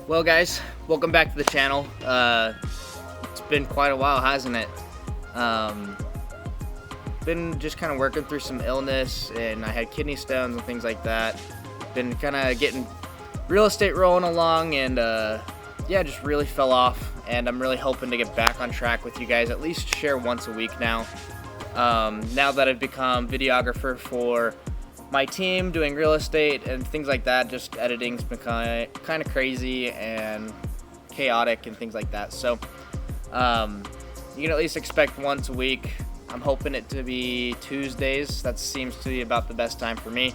Well, guys, welcome back to the channel. It's been quite a while, hasn't it? Been just kind of working through some illness, and I had kidney stones and things like that. Been kind of getting real estate rolling along, and yeah, just really fell off. And I'm really hoping to get back on track with you guys, at least share once a week now. Now that I've become videographer for my team, doing real estate and things like that, just editing's been kind of crazy and chaotic and things like that. So you can at least expect once a week. I'm hoping it to be Tuesdays. That seems to be about the best time for me.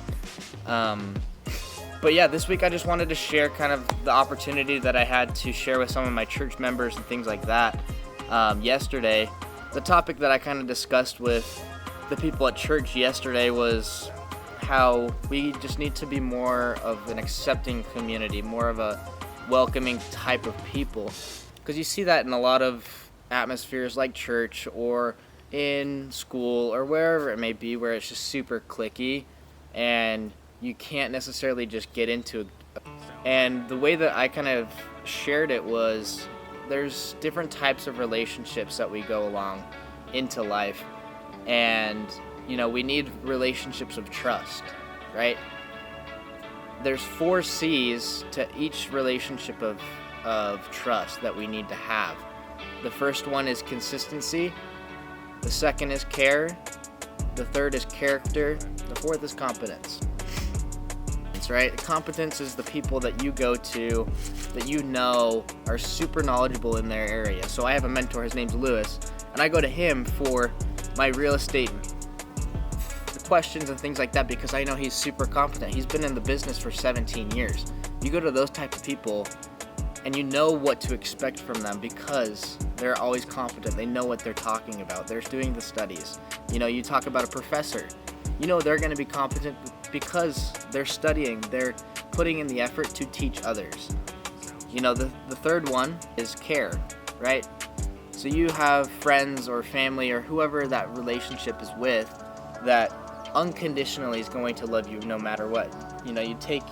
But yeah, this week I just wanted to share kind of the opportunity that I had to share with some of my church members and things like that. Yesterday, the topic that I kind of discussed with the people at church yesterday was how we just need to be more of an accepting community, more of a welcoming type of people. Because you see that in a lot of atmospheres like church or in school or wherever it may be, where it's just super cliquey and you can't necessarily just get into it. And the way that I kind of shared it was there's different types of relationships that we go along into life. And you know, we need relationships of trust, right? There's 4 C's to each relationship of trust that we need to have. The first one is consistency. The second is care. The third is character. The fourth is competence. That's right. Competence is the people that you go to that you know are super knowledgeable in their area. So I have a mentor, his name's Lewis, and I go to him for my real estate questions and things like that because I know he's super competent. He's been in the business for 17 years. You go to those type of people and you know what to expect from them because they're always competent. They know what they're talking about. They're doing the studies. You know, you talk about a professor. You know they're going to be competent because they're studying. They're putting in the effort to teach others. You know, the third one is care, right? So you have friends or family or whoever that relationship is with that unconditionally is going to love you no matter what. You know, you take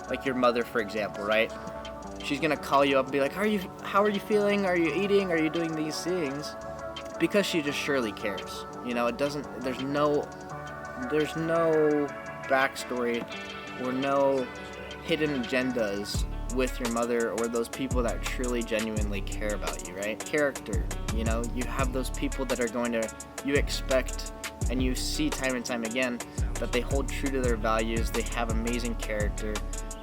like your mother, for example, right? She's going to call you up and be like, how are you feeling? Are you eating? Are you doing these things? Because she just surely cares. You know, there's no backstory or no hidden agendas with your mother or those people that truly genuinely care about you, right? Character, you know, you have those people that are going to, you expect and you see time and time again that they hold true to their values, they have amazing character,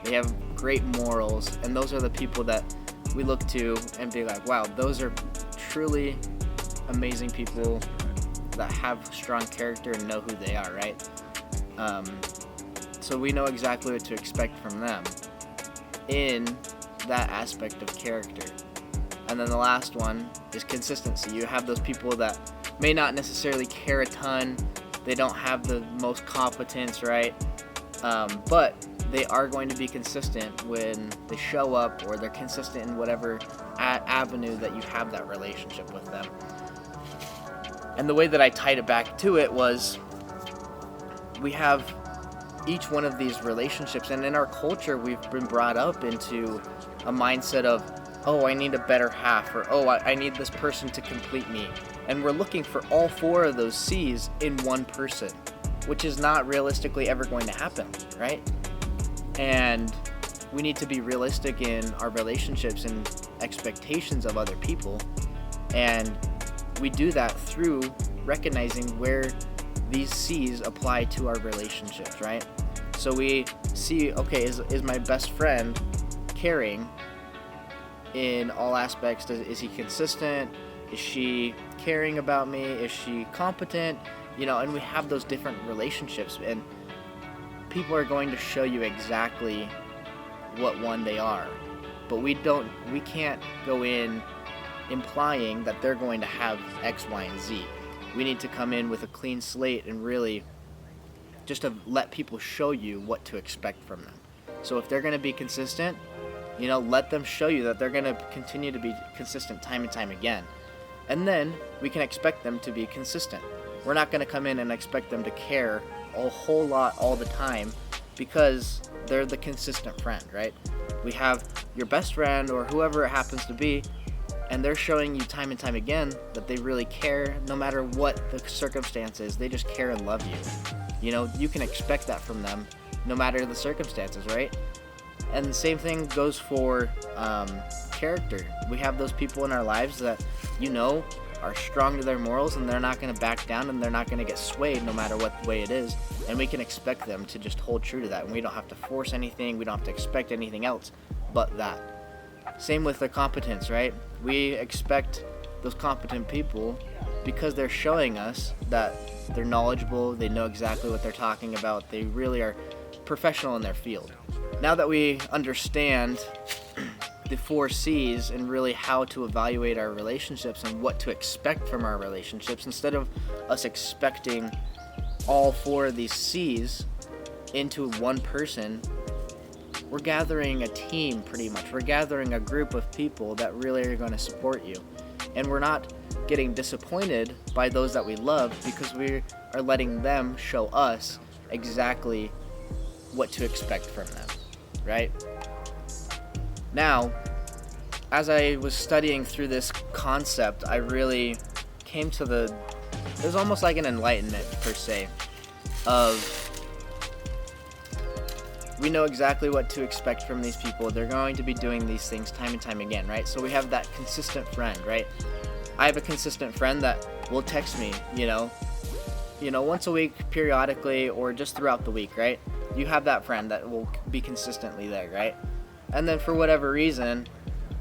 they have great morals, and those are the people that we look to and be like, wow, those are truly amazing people that have strong character and know who they are, right? So we know exactly what to expect from them in that aspect of character. And then the last one is consistency. You have those people that may not necessarily care a ton, they don't have the most competence, right? But they are going to be consistent when they show up, or they're consistent in whatever avenue that you have that relationship with them. And the way that I tied it back to it was we have each one of these relationships, and in our culture we've been brought up into a mindset of, oh, I need a better half, or oh, I need this person to complete me. And we're looking for all 4 of those C's in one person, which is not realistically ever going to happen, right? And we need to be realistic in our relationships and expectations of other people. And we do that through recognizing where these C's apply to our relationships, right? So we see, okay, is my best friend caring in all aspects? Is he consistent? Is she caring about me? Is she competent? You know, and we have those different relationships, and people are going to show you exactly what one they are. But we can't go in implying that they're going to have X, Y, and Z. We need to come in with a clean slate and really just to let people show you what to expect from them. So if they're going to be consistent, you know, let them show you that they're going to continue to be consistent time and time again. And then we can expect them to be consistent. we're not going to come in and expect them to care a whole lot all the time, because they're the consistent friend, right? We have your best friend or whoever it happens to be, and they're showing you time and time again that they really care no matter what the circumstance is. They just care and love you. You know, you can expect that from them no matter the circumstances, right? And the same thing goes for character. We have those people in our lives that, you know, are strong to their morals, and they're not going to back down, and they're not going to get swayed no matter what way it is. And we can expect them to just hold true to that, and we don't have to force anything. We don't have to expect anything else but that. Same with the competence, right? We expect those competent people because they're showing us that they're knowledgeable, they know exactly what they're talking about, they really are professional in their field. Now that we understand the 4 C's and really how to evaluate our relationships and what to expect from our relationships, instead of us expecting all 4 of these C's into one person, we're gathering a team pretty much. We're gathering a group of people that really are going to support you. And we're not getting disappointed by those that we love, because we are letting them show us exactly what to expect from them, right? Now, as I was studying through this concept, I really came to it was almost like an enlightenment per se, of we know exactly what to expect from these people. They're going to be doing these things time and time again, right? So we have that consistent friend, right? I have a consistent friend that will text me, you know, once a week, periodically, or just throughout the week, right? You have that friend that will be consistently there, right? And then for whatever reason,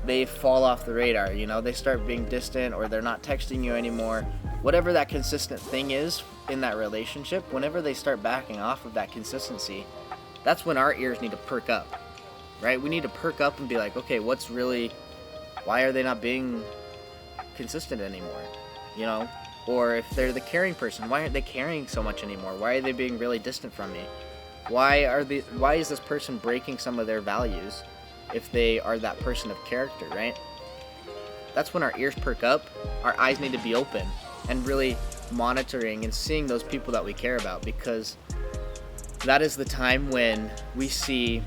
they fall off the radar, you know, they start being distant, or they're not texting you anymore. Whatever that consistent thing is in that relationship, whenever they start backing off of that consistency, that's when our ears need to perk up, right? We need to perk up and be like, okay, why are they not being consistent anymore, you know? Or if they're the caring person, why aren't they caring so much anymore? Why are they being really distant from me? Why is this person breaking some of their values if they are that person of character, right? That's when our ears perk up, our eyes need to be open, and really monitoring and seeing those people that we care about, because that is the time when we see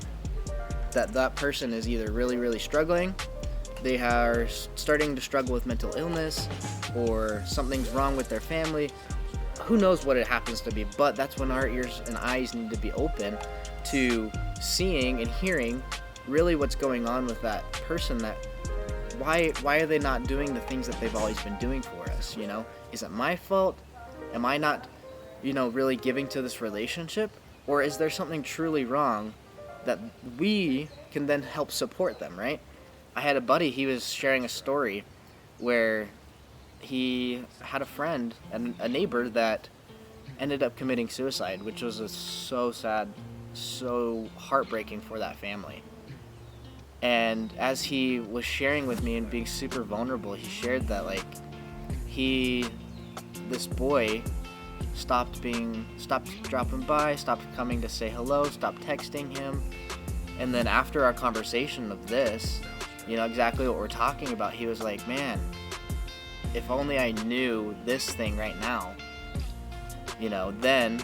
that person is either really, really struggling, they are starting to struggle with mental illness, or something's wrong with their family. Who knows what it happens to be, but that's when our ears and eyes need to be open to seeing and hearing really what's going on with that person. That why are they not doing the things that they've always been doing for us, you know? Is it my fault? Am I not, really giving to this relationship? Or is there something truly wrong that we can then help support them, right? I had a buddy, he was sharing a story where he had a friend and a neighbor that ended up committing suicide, which was so sad, so heartbreaking for that family. And as he was sharing with me and being super vulnerable, he shared that this boy stopped dropping by, stopped coming to say hello, stopped texting him. And then after our conversation of this, exactly what we're talking about, he was like, man, if only I knew this thing right now, then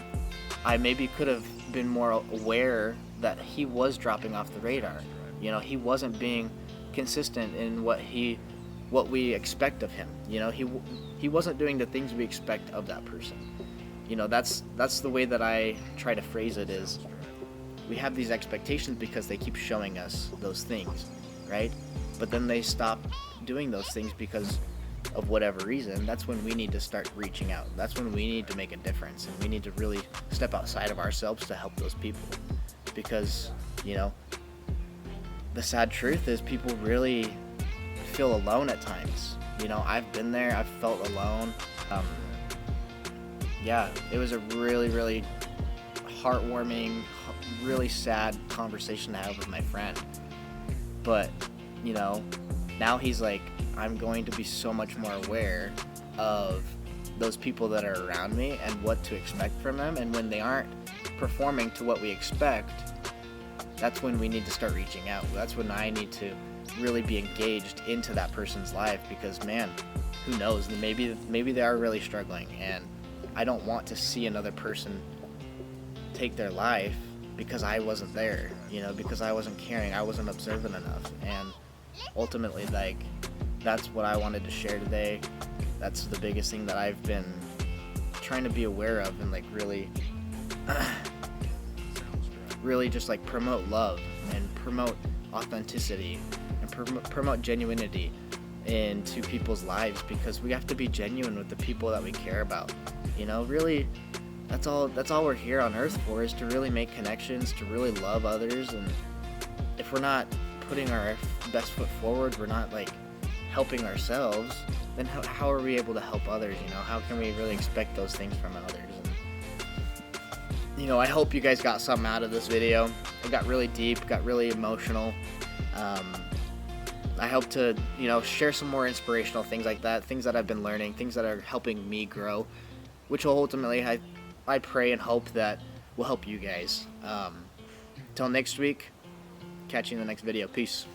I maybe could have been more aware that he was dropping off the radar. He wasn't being consistent in what we expect of him. He wasn't doing the things we expect of that person. That's the way that I try to phrase it, is we have these expectations because they keep showing us those things, right? But then they stop doing those things because of whatever reason. That's when we need to start reaching out. That's when we need to make a difference, and we need to really step outside of ourselves to help those people. Because, the sad truth is people really feel alone at times. I've been there, I've felt alone. It was a really, really heartwarming, really sad conversation to have with my friend. But, now he's like, I'm going to be so much more aware of those people that are around me and what to expect from them. And when they aren't performing to what we expect, that's when we need to start reaching out. That's when I need to really be engaged into that person's life, because, man, who knows? Maybe they are really struggling, and I don't want to see another person take their life because I wasn't there, because I wasn't caring, I wasn't observant enough. And ultimately, like, that's what I wanted to share today. That's the biggest thing that I've been trying to be aware of, and like really just like promote love and promote authenticity and promote genuinity into people's lives, because we have to be genuine with the people that we care about. Really, that's all we're here on earth for, is to really make connections, to really love others. And if we're not putting our best foot forward, we're not like helping ourselves, then how are we able to help others? How can we really expect those things from others? And I hope you guys got something out of this video. It got really deep, got really emotional. I hope to share some more inspirational things like that, things that I've been learning, things that are helping me grow, which will ultimately, I pray and hope that will help you guys. Till next week, catch you in the next video. Peace.